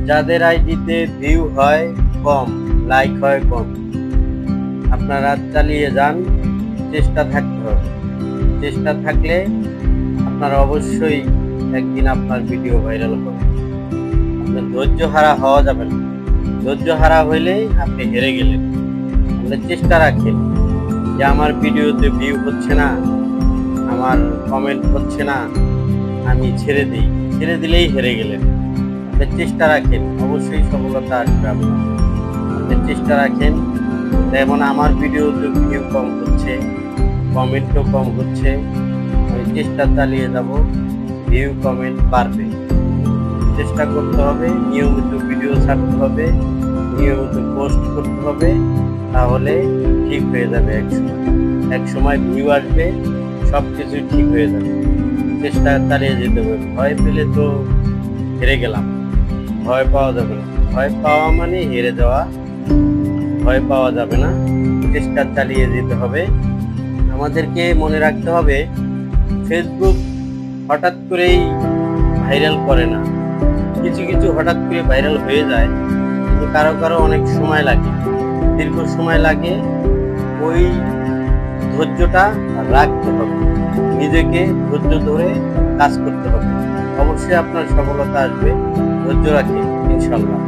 যাদের আইডিতে ভিউ হয় কম, লাইক হয় কম, আপনারা চালিয়ে যান, চেষ্টা থাকতে হবে। চেষ্টা থাকলে আপনারা অবশ্যই একদিন আপনার ভিডিও ভাইরাল হবে। আপনার ধৈর্য হারা হওয়া যাবে না। ধৈর্য হারা হইলেই আপনি হেরে গেলেন। আপনি চেষ্টা রাখেন যে আমার ভিডিওতে ভিউ হচ্ছে না, আমার কমেন্ট হচ্ছে না, আমি ছেড়ে দিই। ছেড়ে দিলেই হেরে গেলেন। আপনি চেষ্টা রাখেন, অবশ্যই সফলতা আসবে আপনার। আপনি চেষ্টা রাখেন। যেমন আমার ভিডিওতে ভিউ কম হচ্ছে, কমেন্টও কম হচ্ছে, আমি চেষ্টা চালিয়ে যাব, ভিউ কমেন্ট বাড়বে। চেষ্টা করতে হবে, নিয়মিত ভিডিও ছাড়তে হবে, নিয়মিত পোস্ট করতে হবে, তাহলে ঠিক হয়ে যাবে। এক সময় ভিউ আসবে, সব কিছু ঠিক হয়ে যাবে। চেষ্টা চালিয়ে যেতে হবে। ভয় পেলে তো হেরে গেলাম, ভয় পাওয়া যাবে না। ভয় পাওয়া মানে হেরে যাওয়া, ভয় পাওয়া যাবে না। চেষ্টা চালিয়ে যেতে হবে। আমাদেরকে মনে রাখতে হবে, ফেসবুক হঠাৎ করেই ভাইরাল করে না। কিছু কিছু হঠাৎ করে ভাইরাল হয়ে যায়, কিন্তু কারো কারো অনেক সময় লাগে, দীর্ঘ সময় লাগে। ওই ধৈর্যটা রাখতে হবে, নিজেকে ধৈর্য ধরে কাজ করতে হবে। অবশ্যই আপনার সফলতা আসবে। ধৈর্য রাখে, ইনশাল্লাহ।